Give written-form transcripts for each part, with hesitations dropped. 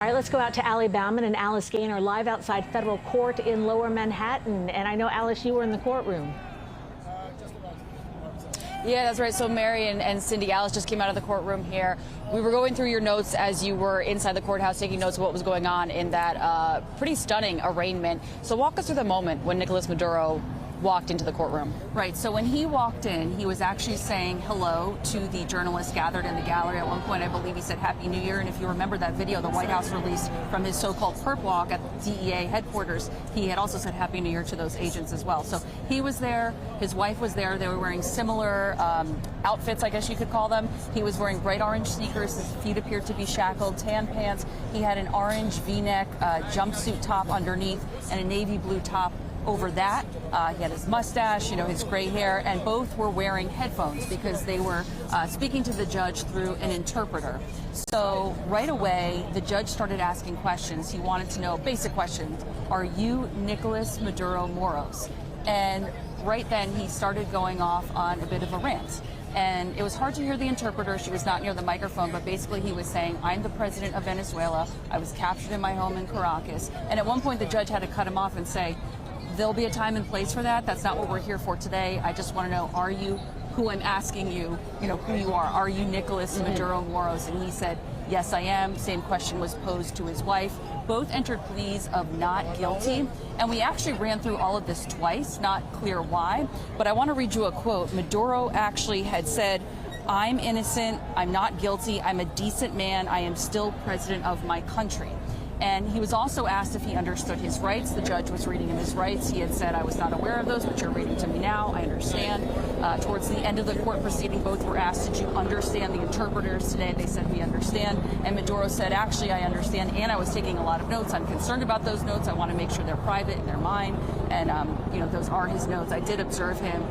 All right, let's go out to Allie Bauman and Alice Gaynor live outside federal court in Lower Manhattan. And I know, Alice, you were in the courtroom. Yeah, that's right. So Mary and Cindy, Alice just came out of the courtroom here. We were going through your notes as you were inside the courthouse, taking notes of what was going on in that pretty stunning arraignment. So walk us through the moment when Nicolas Maduro walked into the courtroom. Right. So when he walked in, he was actually saying hello to the journalists gathered in the gallery. At one point, I believe he said Happy New Year. And if you remember that video the White House released from his so-called perp walk at DEA headquarters, he had also said Happy New Year to those agents as well. So he was there. His wife was there. They were wearing similar outfits, I guess you could call them. He was wearing bright orange sneakers. His feet appeared to be shackled, tan pants. He had an orange V-neck jumpsuit top underneath and a navy blue top over that. He had his mustache, his gray hair, and both were wearing headphones because they were speaking to the judge through an interpreter. So right away, the judge started asking questions. He wanted to know basic questions. Are you Nicolas Maduro Moros? And right then, he started going off on a bit of a rant. And it was hard to hear the interpreter. She was not near the microphone, but basically he was saying, I'm the president of Venezuela. I was captured in my home in Caracas. And at one point, the judge had to cut him off and say, there'll be a time and place for that. That's not what we're here for today. I just want to know, are you who I'm asking you, who you are? Are you Nicolas Maduro Moros? And he said, yes, I am. Same question was posed to his wife. Both entered pleas of not guilty. And we actually ran through all of this twice, not clear why. But I want to read you a quote. Maduro actually had said, I'm innocent. I'm not guilty. I'm a decent man. I am still president of my country. And he was also asked if he understood his rights. The judge was reading him his rights. He had said, I was not aware of those, but you're reading to me now. I understand. Towards the end of the court proceeding, both were asked, did you understand the interpreters today? They said, we understand. And Maduro said, actually, I understand. And I was taking a lot of notes. I'm concerned about those notes. I want to make sure they're private and they're mine. And, those are his notes. I did observe him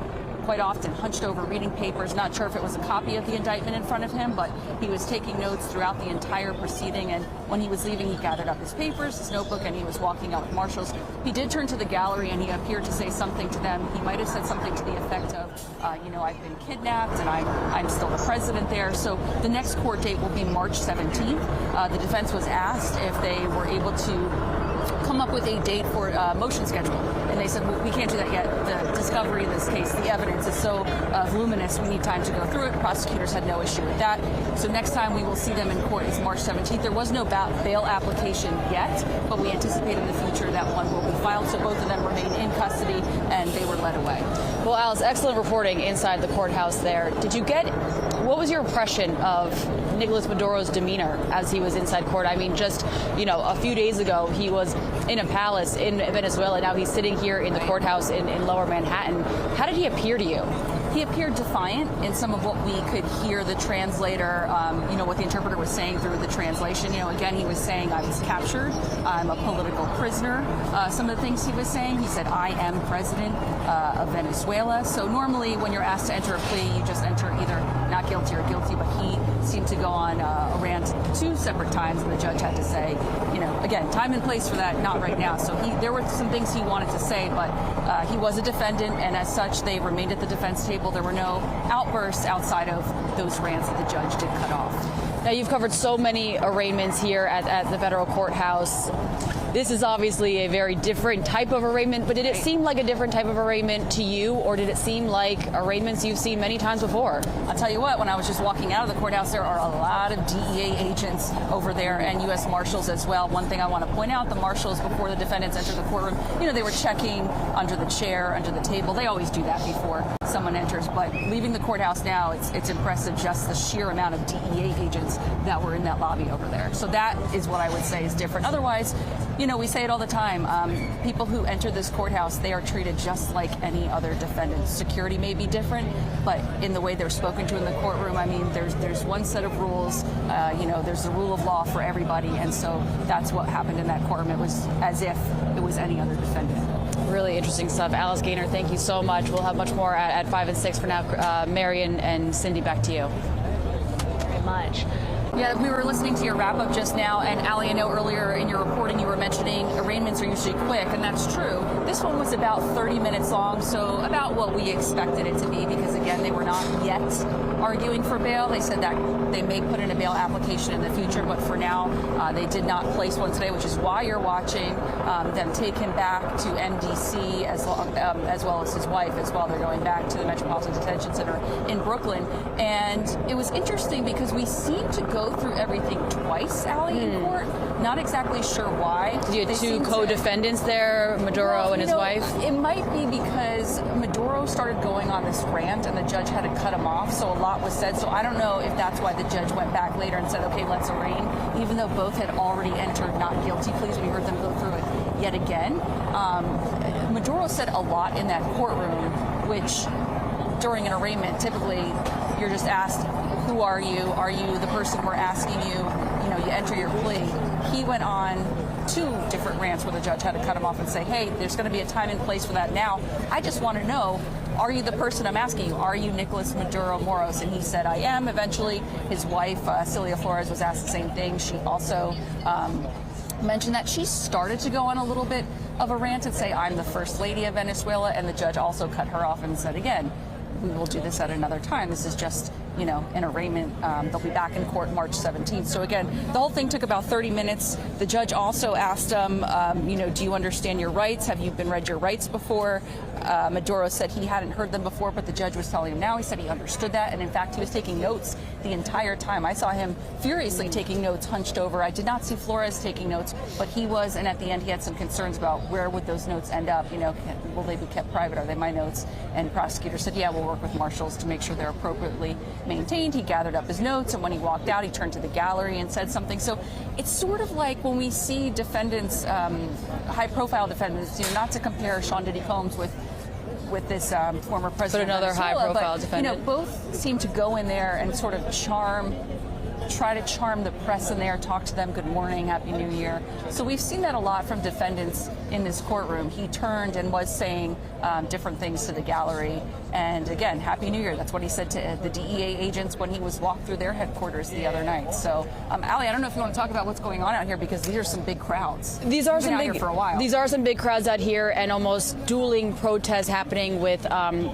quite often hunched over reading papers. Not sure if it was a copy of the indictment in front of him, but he was taking notes throughout the entire proceeding. And when he was leaving, he gathered up his papers, his notebook, and he was walking out with marshals. He did turn to the gallery and he appeared to say something to them. He might have said something to the effect of, I've been kidnapped and I'm still the president there. So the next court date will be March 17th. The defense was asked if they were able to come up with a date for a motion schedule. And they said, well, we can't do that yet. The discovery in this case, the evidence is so voluminous, we need time to go through it. Prosecutors had no issue with that. So next time we will see them in court is March 17th. There was no bail application yet, but we anticipate in the future that one will be filed. So both of them remain in custody and they were led away. Well, Alice, excellent reporting inside the courthouse there. What was your impression of Nicolas Maduro's demeanor as he was inside court? I mean, just, a few days ago, he was in a palace in Venezuela. Now he's sitting here in the courthouse in Lower Manhattan. How did he appear to you? He appeared defiant in some of what we could hear the translator, what the interpreter was saying through the translation. Again, he was saying, I was captured, I'm a political prisoner. Some of the things he was saying, he said, I am president of Venezuela. So normally when you're asked to enter a plea, you just enter either not guilty or guilty, but he seemed to go on a rant 2 separate times, and the judge had to say, again, time and place for that, not right now. So there were some things he wanted to say, but he was a defendant, and as such, they remained at the defense table. There were no outbursts outside of those rants that the judge did cut off. Now, you've covered so many arraignments here at the federal courthouse. This is obviously a very different type of arraignment, but did it seem like a different type of arraignment to you, or did it seem like arraignments you've seen many times before? I'll tell you what, when I was just walking out of the courthouse, there are a lot of DEA agents over there and U.S. Marshals as well. One thing I want to point out, the marshals, before the defendants entered the courtroom, they were checking under the chair, under the table. They always do that before someone enters, but leaving the courthouse now, it's impressive just the sheer amount of DEA agents that were in that lobby over there. So that is what I would say is different. Otherwise, we say it all the time. People who enter this courthouse, they are treated just like any other defendant. Security may be different, but in the way they're spoken to in the courtroom, I mean, there's one set of rules. There's the rule of law for everybody, and so that's what happened in that courtroom. It was as if it was any other defendant. Really interesting stuff. Alice Gaynor, thank you so much. We'll have much more at 5 and 6 for now. Mary and Cindy, back to you. Thank you very much. Yeah, we were listening to your wrap-up just now, and Ali, I know earlier in your reporting you were mentioning arraignments are usually quick, and that's true. This one was about 30 minutes long, so about what we expected it to be, because again, they were not yet arguing for bail. They said that they may put in a bail application in the future, but for now, they did not place one today, which is why you're watching them take him back to MDC as well as his wife as well. They're going back to the Metropolitan Detention Center in Brooklyn. And it was interesting because we seemed to go through everything twice, Ali, in court. Not exactly sure why. You had two co-defendants there, Maduro and his wife? It might be because Maduro started going on this rant and the judge had to cut him off, so a lot was said. So I don't know if that's why the judge went back later and said, okay, let's arraign, even though both had already entered not guilty pleas. We heard them go through it yet again. Maduro said a lot in that courtroom, which during an arraignment, typically you're just asked, who are you? Are you the person we're asking you? You know, you enter your plea. He went on two different rants where the judge had to cut him off and say, hey, there's going to be a time and place for that now. I just want to know, are you the person I'm asking you? Are you Nicolas Maduro Moros? And he said, I am. Eventually, his wife, Cilia Flores, was asked the same thing. She also mentioned that she started to go on a little bit of a rant and say, I'm the first lady of Venezuela. And the judge also cut her off and said, again, we will do this at another time. This is just, you know, an arraignment. They'll be back in court March 17th. So again, the whole thing took about 30 minutes. The judge also asked him, you know, do you understand your rights? Have you been read your rights before? Maduro said he hadn't heard them before, but the judge was telling him now. He said he understood that, and in fact, he was taking notes the entire time. I saw him furiously taking notes, hunched over. I did not see Flores taking notes, but he was, and at the end, he had some concerns about where would those notes end up. You know, will they be kept private? Are they my notes? And the prosecutor said, yeah, we'll work with marshals to make sure they're appropriately maintained. He gathered up his notes, and when he walked out, he turned to the gallery and said something. So it's sort of like when we see defendants, high-profile defendants, you know, not to compare Sean Diddy Combs with this former president, but another high-profile defendant. You know, both seem to go in there and sort of try to charm the press in there, talk to them, good morning, happy new year. So we've seen that a lot from defendants in this courtroom. He turned and was saying different things to the gallery. And again, happy new year. That's what he said to the DEA agents when he was walked through their headquarters the other night. So, Ali, I don't know if you want to talk about what's going on out here, because these are some big crowds. These are some big, here for a while. These are some big crowds out here, and almost dueling protests happening with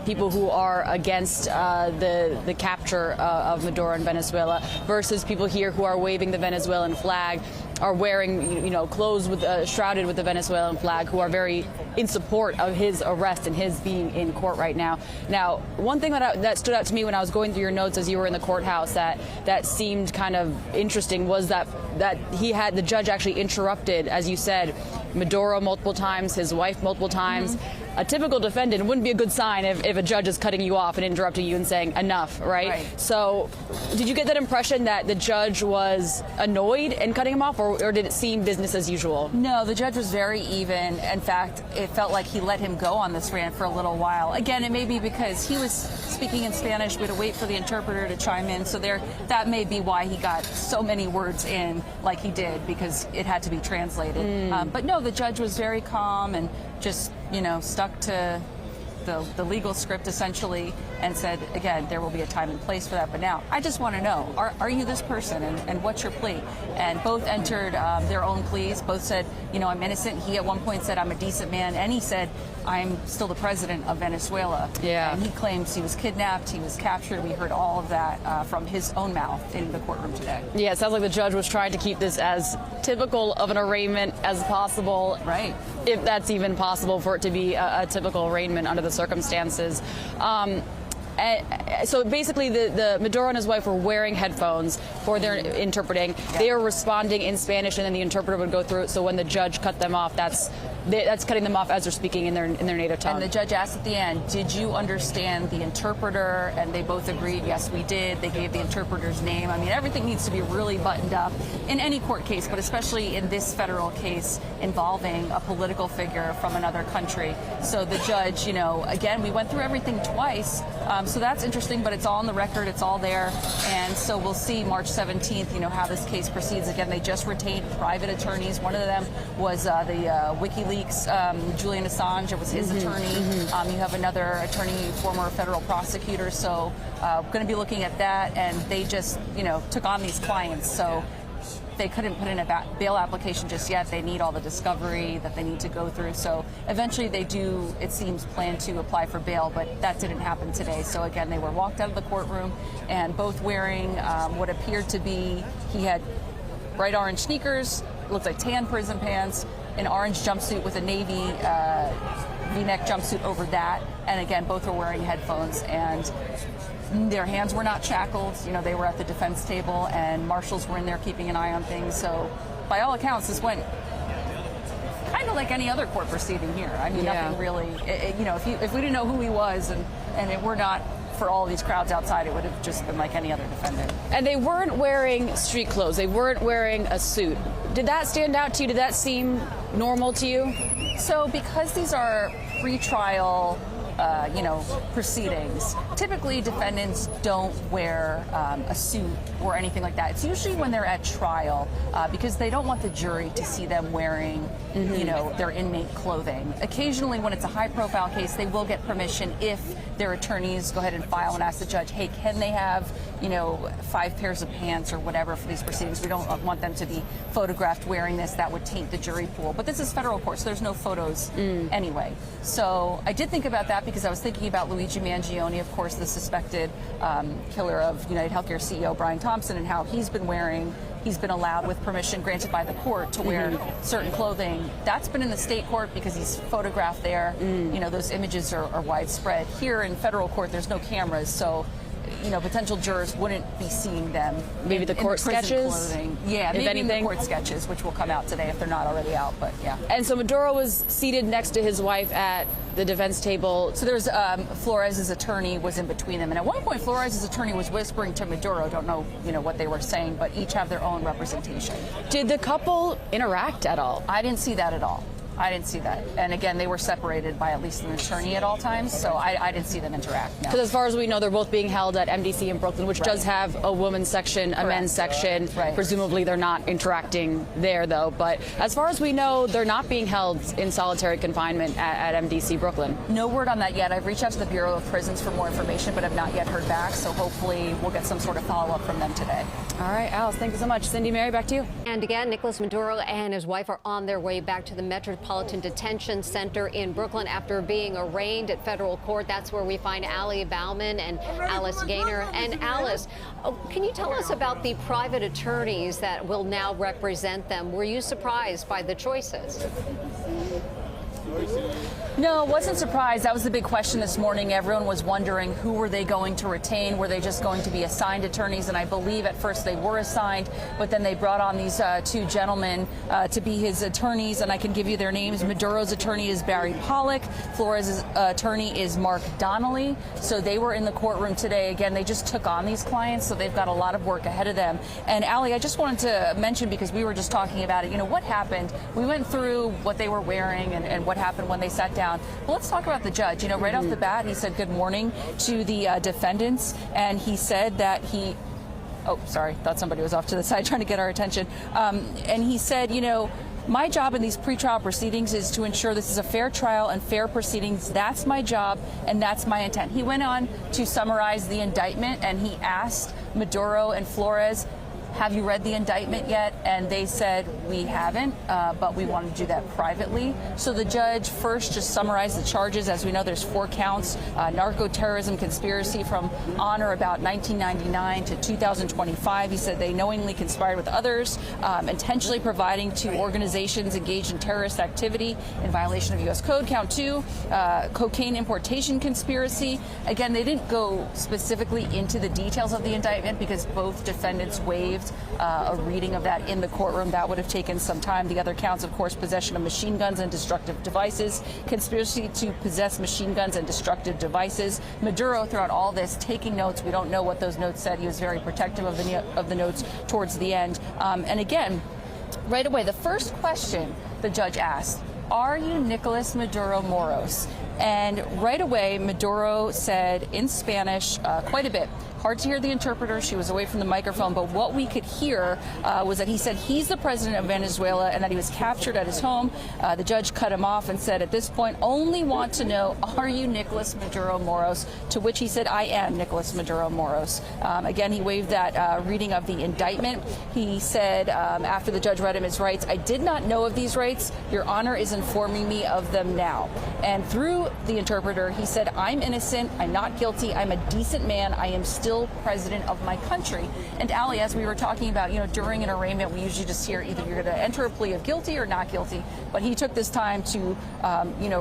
people who are against the capture of Maduro in Venezuela versus people here who are waving the Venezuelan flag, are wearing, you know, clothes with shrouded with the Venezuelan flag, who are very in support of his arrest and his being in court right now. Now, one thing that stood out to me when I was going through your notes as you were in the courthouse that seemed kind of interesting was that the judge actually interrupted, as you said, Maduro multiple times, his wife multiple times. A typical defendant, it wouldn't be a good sign if a judge is cutting you off and interrupting you and saying enough, right? So did you get that impression that the judge was annoyed and cutting him off, or did it seem business as usual? No, the judge was very even. In fact, it felt like he let him go on this rant for a little while. Again, it may be because he was speaking in Spanish. We had to wait for the interpreter to chime in. So that may be why he got so many words in like he did, because it had to be translated. But no, the judge was very calm and just, you know, stuck to the legal script essentially, and said, again, there will be a time and place for that. But now, I just want to know, are you this person, and what's your plea? And both entered their own pleas. Both said, you know, I'm innocent. He at one point said, I'm a decent man. And he said, I'm still the president of Venezuela. Yeah. And he claims he was kidnapped, he was captured. We heard all of that from his own mouth in the courtroom today. Yeah, it sounds like the judge was trying to keep this as typical of an arraignment as possible. Right. If that's even possible for it to be a typical arraignment under the circumstances. So basically, the Maduro and his wife were wearing headphones for their interpreting. Yeah. They were responding in Spanish, and then the interpreter would go through it. So when the judge cut them off, that's cutting them off as they're speaking in their native tongue. And the judge asked at the end, did you understand the interpreter? And they both agreed, yes, we did. They gave the interpreter's name. I mean, everything needs to be really buttoned up in any court case, but especially in this federal case involving a political figure from another country. So the judge, you know, again, we went through everything twice, So that's interesting, but it's all on the record, it's all there. And so we'll see March 17th, how this case proceeds. Again, they just retained private attorneys. One of them was the WikiLeaks, Julian Assange. It was his attorney. You have another attorney, former federal prosecutor. So going to be looking at that. And they just, took on these clients. So they couldn't put in a bail application just yet. They need all the discovery that they need to go through. So eventually they do, it seems, plan to apply for bail, but that didn't happen today. So again, they were walked out of the courtroom and both wearing what appeared to be, he had bright orange sneakers, looked like tan prison pants, an orange jumpsuit with a navy V-neck jumpsuit over that. And again, both were wearing headphones, and their hands were not shackled. They were at the defense table, and marshals were in there keeping an eye on things. So by all accounts, this went kind of like any other court proceeding here. I mean, nothing really, if we didn't know who he was and it were not for all these crowds outside, it would have just been like any other defendant. And they weren't wearing street clothes. They weren't wearing a suit. Did that stand out to you? Did that seem normal to you? So because these are pre-trial proceedings, typically defendants don't wear a suit or anything like that. It's usually when they're at trial because they don't want the jury to see them wearing, their inmate clothing. Occasionally, when it's a high-profile case, they will get permission if their attorneys go ahead and file and ask the judge, hey, can they have, 5 pairs of pants or whatever for these proceedings? We don't want them to be photographed wearing this. That would taint the jury pool. But this is federal court, so there's no photos anyway. So I did think about that because I was thinking about Luigi Mangione, of course, the suspected killer of United Healthcare CEO Brian Thompson, and how he's been allowed with permission granted by the court to wear certain clothing. That's been in the state court because he's photographed there. Those images are widespread. Here in federal court, there's no cameras, so potential jurors wouldn't be seeing them. Maybe the court sketches? Clothing. Yeah, if maybe anything. the court sketches, which will come out today if they're not already out, but yeah. And so Maduro was seated next to his wife at the defense table. So there's Flores' attorney was in between them, and at one point Flores' attorney was whispering to Maduro. Don't know, what they were saying, but each have their own representation. Did the couple interact at all? I didn't see that at all. I didn't see that. And again, they were separated by at least an attorney at all times, so I didn't see them interact. No. Because as far as we know, they're both being held at MDC in Brooklyn, which does have a women's section, a men's section. Right. Presumably they're not interacting there, though. But as far as we know, they're not being held in solitary confinement at MDC Brooklyn. No word on that yet. I've reached out to the Bureau of Prisons for more information, but have not yet heard back, so hopefully we'll get some sort of follow-up from them today. All right, Alice, thank you so much. Cindy, Mary, back to you. And again, Nicolas Maduro and his wife are on their way back to the Metropolitan Detention Center in Brooklyn after being arraigned at federal court. That's where we find Ali Bauman and Alice Gaynor. And Alice, can you tell us about the private attorneys that will now represent them? Were you surprised by the choices? No, wasn't surprised. That was the big question this morning. Everyone was wondering who were they going to retain? Were they just going to be assigned attorneys? And I believe at first they were assigned, but then they brought on these two gentlemen to be his attorneys, and I can give you their names. Maduro's attorney is Barry Pollack. Flores' attorney is Mark Donnelly. So they were in the courtroom today. Again, they just took on these clients, so they've got a lot of work ahead of them. And Ali, I just wanted to mention, because we were just talking about it, what happened? We went through what they were wearing and what happened when they sat down. Well, let's talk about the judge. Right off the bat, he said good morning to the defendants, and he said that he... Oh, sorry, thought somebody was off to the side trying to get our attention. And he said, my job in these pretrial proceedings is to ensure this is a fair trial and fair proceedings. That's my job, and that's my intent. He went on to summarize the indictment, and he asked Maduro and Flores, have you read the indictment yet? And they said, we haven't, but we want to do that privately. So the judge first just summarized the charges. As we know, there's 4 counts, narco-terrorism conspiracy from on or about 1999 to 2025. He said they knowingly conspired with others, intentionally providing to organizations engaged in terrorist activity in violation of U.S. Code. Count 2, cocaine importation conspiracy. Again, they didn't go specifically into the details of the indictment because both defendants waived a reading of that in the courtroom. That would have taken some time. The other counts, of course, possession of machine guns and destructive devices, conspiracy to possess machine guns and destructive devices. Maduro, throughout all this, taking notes. We don't know what those notes said. He was very protective of the notes towards the end. And again, right away, the first question the judge asked "Are you Nicolas Maduro Moros?" And right away, Maduro said in Spanish quite a bit. Hard to hear the interpreter. She was away from the microphone. But what we could hear was that he said he's the president of Venezuela and that he was captured at his home. The judge cut him off and said, at this point, only want to know, are you Nicolas Maduro Moros? To which he said, I am Nicolas Maduro Moros. Again, he waived that reading of the indictment. He said, after the judge read him his rights, I did not know of these rights. Your Honor is informing me of them now. And through the interpreter, he said, I'm innocent. I'm not guilty. I'm a decent man. I am still president of my country. And Ali, as we were talking about, during an arraignment, we usually just hear either you're going to enter a plea of guilty or not guilty. But he took this time to,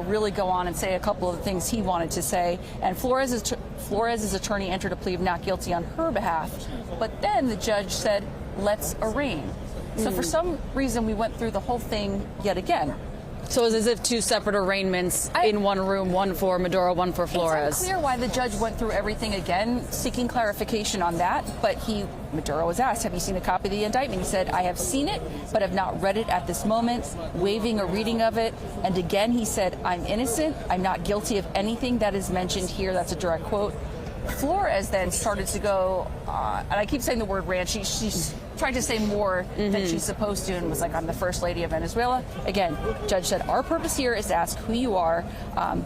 really go on and say a couple of the things he wanted to say. And Flores's attorney entered a plea of not guilty on her behalf. But then the judge said, let's arraign. So for some reason, we went through the whole thing yet again. So it's as if two separate arraignments in one room, one for Maduro, one for Flores. It's unclear why the judge went through everything again, seeking clarification on that. But Maduro was asked, have you seen a copy of the indictment? He said, I have seen it, but have not read it at this moment, waiving a reading of it. And again, he said, I'm innocent. I'm not guilty of anything that is mentioned here. That's a direct quote. Flores then started to go, and I keep saying the word rant, she's tried to say more than she's supposed to and was like, I'm the first lady of Venezuela. Again, judge said, our purpose here is to ask who you are.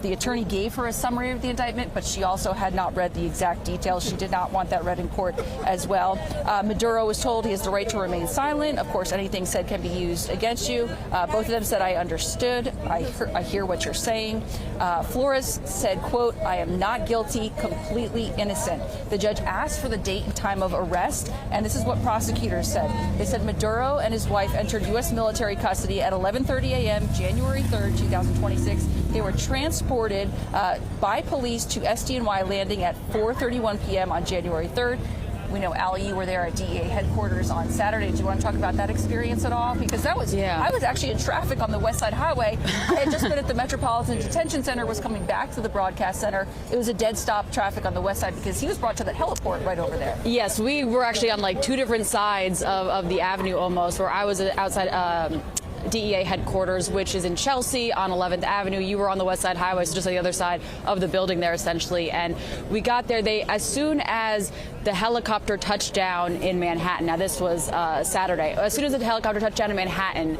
The attorney gave her a summary of the indictment, but she also had not read the exact details. She did not want that read in court as well. Maduro was told he has the right to remain silent. Of course, anything said can be used against you. Both of them said, I understood. I hear what you're saying. Flores said, quote, I am not guilty, completely innocent. The judge asked for the date and time of arrest, and this is what prosecutors said. They said Maduro and his wife entered U.S. military custody at 11:30 a.m. January 3rd, 2026. They were transported by police to SDNY landing at 4:31 p.m. on January 3rd. We know, Ali, you were there at DEA headquarters on Saturday. Do you want to talk about that experience at all? Because I was actually in traffic on the West Side Highway. I had just been at the Metropolitan Detention Center, was coming back to the broadcast center. It was a dead stop traffic on the West Side because he was brought to that heliport right over there. Yes, we were actually on like two different sides of the avenue almost, where I was outside DEA headquarters, which is in Chelsea on 11th Avenue. You were on the West Side Highway, so just on the other side of the building there, essentially. And we got there. As soon as the helicopter touched down in Manhattan, now this was Saturday, as soon as the helicopter touched down in Manhattan,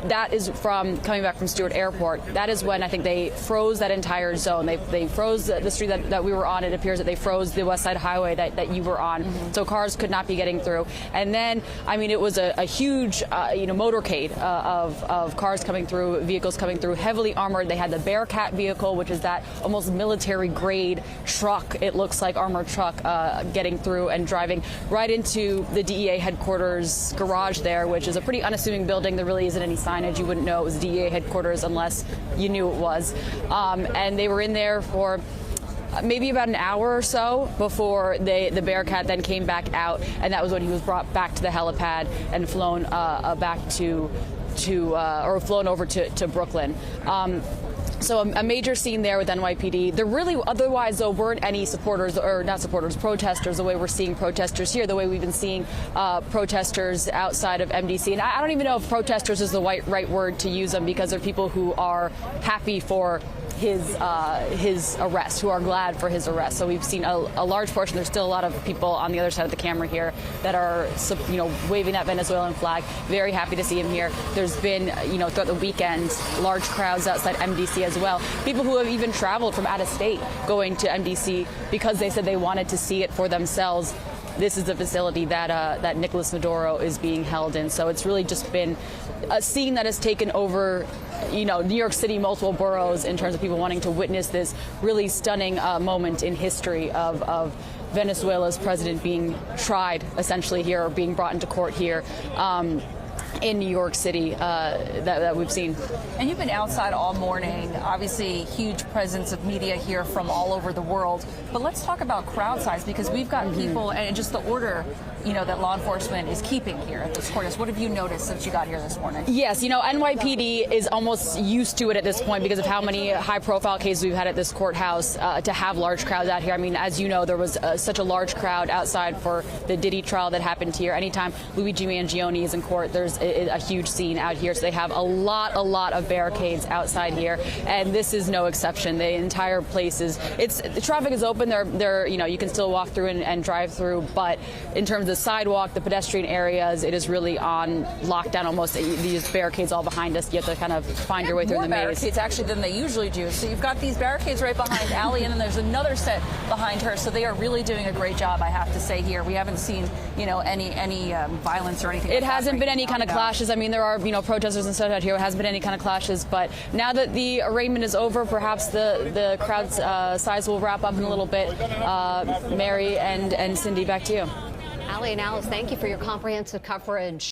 that is from coming back from Stewart Airport, that is when I think they froze that entire zone. They froze the street that we were on. It appears that they froze the West Side Highway that you were on. So cars could not be getting through. And then, I mean, it was a huge, motorcade of cars coming through, vehicles coming through, heavily armored. They had the Bearcat vehicle, which is that almost military grade truck. It looks like armored truck getting through and driving right into the DEA headquarters garage there, which is a pretty unassuming building. There really isn't any signage. You wouldn't know it was DEA headquarters unless you knew it was. And they were in there for maybe about an hour or so before the Bearcat then came back out, and that was when he was brought back to the helipad and flown back or flown over to Brooklyn. So a major scene there with NYPD. There really, otherwise, though, weren't any protesters, the way we're seeing protesters here, the way we've been seeing protesters outside of MDC. And I don't even know if protesters is the right word to use them, because they're people who are happy for his arrest, who are glad for his arrest. So we've seen a large portion. There's still a lot of people on the other side of the camera here that are, waving that Venezuelan flag. Very happy to see him here. There's been, throughout the weekend, large crowds outside MDC as well. People who have even traveled from out of state going to MDC because they said they wanted to see it for themselves. This is the facility that Nicolas Maduro is being held in. So it's really just been a scene that has taken over, New York City, multiple boroughs, in terms of people wanting to witness this really stunning moment in history of Venezuela's president being tried essentially here, or being brought into court here in New York City that we've seen. And you've been outside all morning. Obviously, huge presence of media here from all over the world. But let's talk about crowd size, because we've got people and just the order, that law enforcement is keeping here at this courthouse. What have you noticed since you got here this morning? Yes, NYPD is almost used to it at this point because of how many high-profile cases we've had at this courthouse to have large crowds out here. I mean, as you know, there was such a large crowd outside for the Diddy trial that happened here. Anytime Luigi Mangione is in court, there's a huge scene out here. So they have a lot of barricades outside here, and this is no exception. The entire place the traffic is open. You can still walk through and drive through, but in terms of the sidewalk, the pedestrian areas, it is really on lockdown almost. These barricades all behind us. You have to kind of find your way through the maze. More barricades actually than they usually do. So you've got these barricades right behind Allie, and then there's another set behind her. So they are really doing a great job, I have to say. Here, we haven't seen any violence or anything. It hasn't been any kind of clashes. I mean, there are protesters and stuff out here. It hasn't been any kind of clashes, but now that the arraignment is over, perhaps the crowd's size will wrap up in a little bit. Mary and Cindy, back to you. Allie and Alice, thank you for your comprehensive coverage.